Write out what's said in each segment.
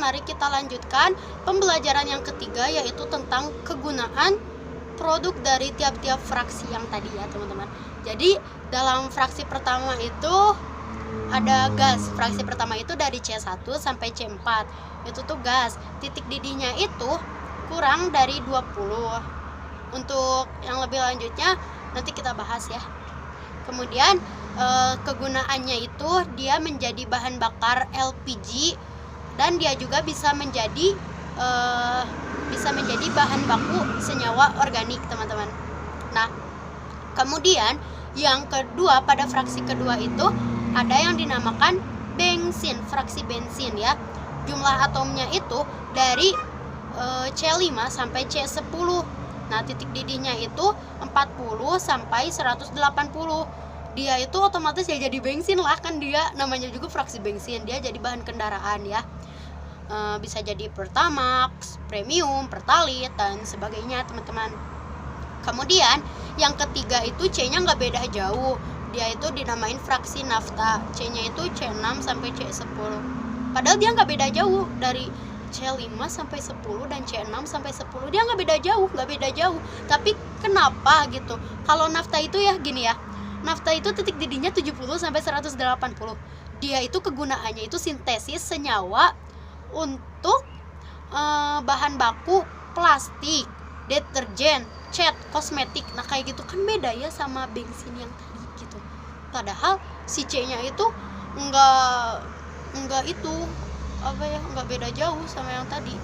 mari kita lanjutkan pembelajaran yang ketiga, yaitu tentang kegunaan produk dari tiap-tiap fraksi yang tadi ya teman-teman. Jadi dalam fraksi pertama itu ada gas. Fraksi pertama itu dari C1 sampai C4. Itu tuh gas. Titik didihnya itu kurang dari 20. Untuk yang lebih lanjutnya nanti kita bahas ya. Kemudian kegunaannya itu dia menjadi bahan bakar LPG, dan dia juga bisa menjadi bahan baku senyawa organik teman-teman. Nah, kemudian yang kedua, pada fraksi kedua itu ada yang dinamakan bensin, fraksi bensin ya. Jumlah atomnya itu dari C5 sampai C10. Nah, titik didihnya itu 40 sampai 180. Dia itu otomatis ya jadi bensin lah, kan dia namanya juga fraksi bensin, dia jadi bahan kendaraan ya. Bisa jadi Pertamax, Premium, Pertalite dan sebagainya teman-teman. Kemudian yang ketiga itu C-nya nggak beda jauh, dia itu dinamain fraksi nafta. C-nya itu C6 sampai C10. Padahal dia nggak beda jauh, dari C5 sampai 10 dan C6 sampai 10 dia nggak beda jauh. Tapi kenapa gitu? Kalau nafta itu ya gini ya, nafta itu titik didihnya 70 sampai 180. Dia itu kegunaannya itu sintesis senyawa untuk bahan baku plastik, deterjen, cat, kosmetik. Nah kayak gitu kan beda ya sama bensin yang tadi gitu. Padahal si C-nya itu enggak itu nggak beda jauh sama yang tadi.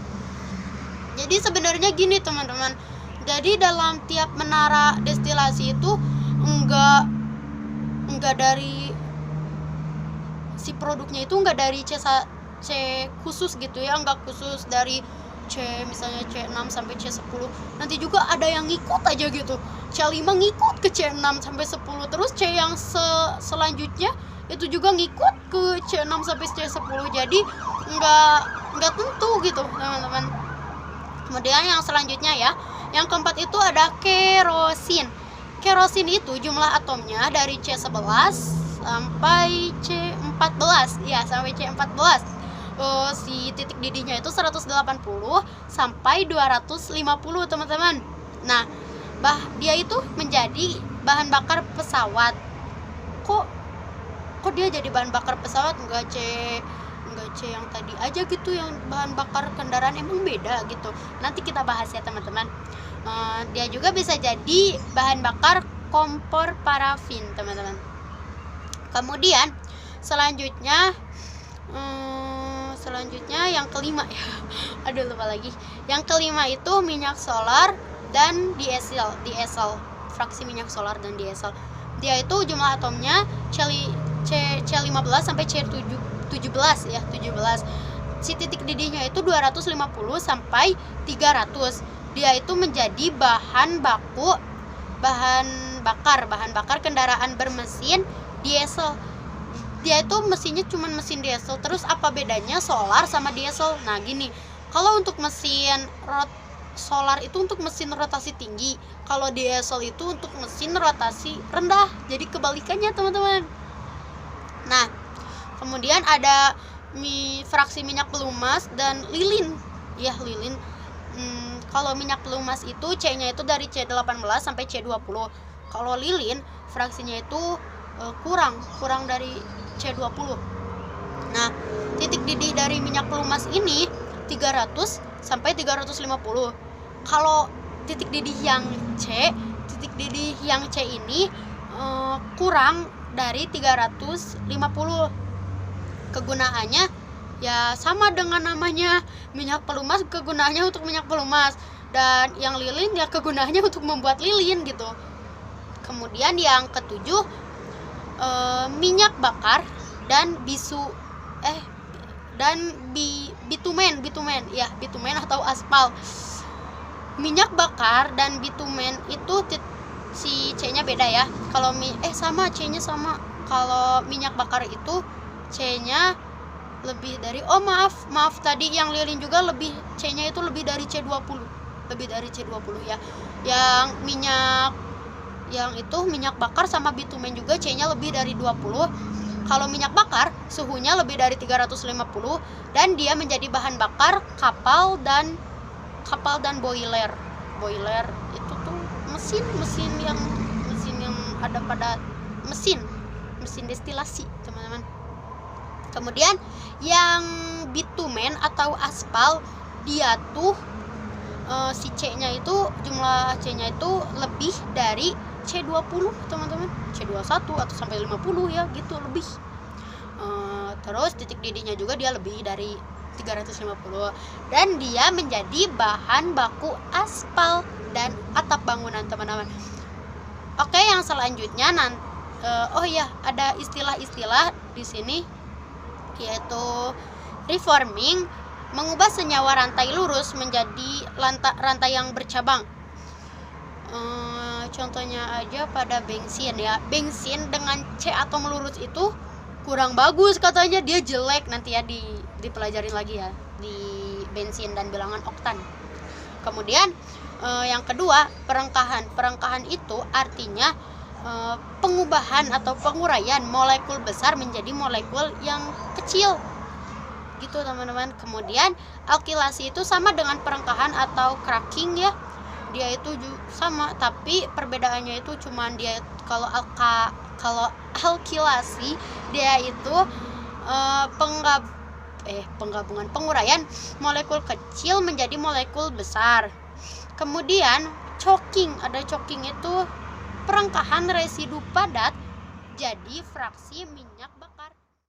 Jadi sebenarnya gini teman-teman, jadi dalam tiap menara destilasi itu enggak dari si produknya itu enggak dari C khusus gitu ya, enggak khusus dari C misalnya C6 sampai C10. Nanti juga ada yang ngikut aja gitu, C5 ngikut ke C6 sampai 10, terus C yang selanjutnya itu juga ngikut ke C6 sampai C10. Jadi enggak tentu gitu teman-teman. Kemudian yang selanjutnya ya, yang keempat itu ada kerosin. Kerosin itu jumlah atomnya dari C11 sampai C14 ya, sampai C14. Si titik didihnya itu 180 sampai 250 teman-teman. Nah, dia itu menjadi bahan bakar pesawat. Kok dia jadi bahan bakar pesawat, enggak C yang tadi aja gitu, yang bahan bakar kendaraan, emang beda gitu. Nanti kita bahas ya teman-teman. Dia juga bisa jadi bahan bakar kompor parafin teman-teman. Kemudian selanjutnya yang kelima ya. Aduh lupa lagi. Yang kelima itu minyak solar dan diesel. Fraksi minyak solar dan diesel. Dia itu jumlah atomnya C15 sampai C17 ya, 17. Si titik didihnya itu 250 sampai 300. Dia itu menjadi bahan bakar kendaraan bermesin diesel. Dia itu mesinnya cuma mesin diesel. Terus apa bedanya solar sama diesel? Nah gini, kalau untuk mesin solar itu untuk mesin rotasi tinggi, kalau diesel itu untuk mesin rotasi rendah. Jadi kebalikannya teman-teman. Nah, kemudian ada fraksi minyak pelumas dan lilin. Ya, lilin. Kalau minyak pelumas itu C-nya itu dari C18 sampai C20. Kalau lilin fraksinya itu kurang dari C20. Nah, titik didih dari minyak pelumas ini 300 sampai 350. Kalau titik didih yang C ini kurang dari 350. Kegunaannya ya sama dengan namanya, minyak pelumas kegunaannya untuk minyak pelumas, dan yang lilin ya kegunaannya untuk membuat lilin gitu. Kemudian yang ketujuh minyak bakar dan bitumen atau aspal. Minyak bakar dan bitumen itu si C-nya beda ya. Kalau C-nya sama. Kalau minyak bakar itu C-nya lebih dari maaf tadi yang lilin juga lebih, C-nya itu lebih dari C20 ya. Yang minyak bakar sama bitumen juga C-nya lebih dari 20. Kalau minyak bakar suhunya lebih dari 350 dan dia menjadi bahan bakar kapal dan boiler. Boiler itu tuh mesin yang ada pada mesin destilasi, teman-teman. Kemudian yang bitumen atau aspal, dia tuh si C-nya itu, jumlah C-nya itu lebih dari C20, teman-teman. C21 atau sampai 50 ya, gitu lebih. Terus titik didihnya juga dia lebih dari 350 dan dia menjadi bahan baku aspal dan atap bangunan, teman-teman. Oke, yang selanjutnya ada istilah-istilah di sini, yaitu reforming, mengubah senyawa rantai lurus menjadi rantai yang bercabang. Contohnya aja pada bensin ya. Bensin dengan C atom lurus itu kurang bagus katanya, dia jelek. Nanti ya dipelajarin lagi ya di bensin dan bilangan oktan. Kemudian yang kedua, perengkahan itu artinya pengubahan atau penguraian molekul besar menjadi molekul yang kecil, gitu teman-teman. Kemudian alkilasi itu sama dengan perengkahan atau cracking ya, dia itu sama, tapi perbedaannya itu cuman dia kalau alkilasi dia itu penguraian molekul kecil menjadi molekul besar. Kemudian choking itu perengkahan residu padat jadi fraksi minyak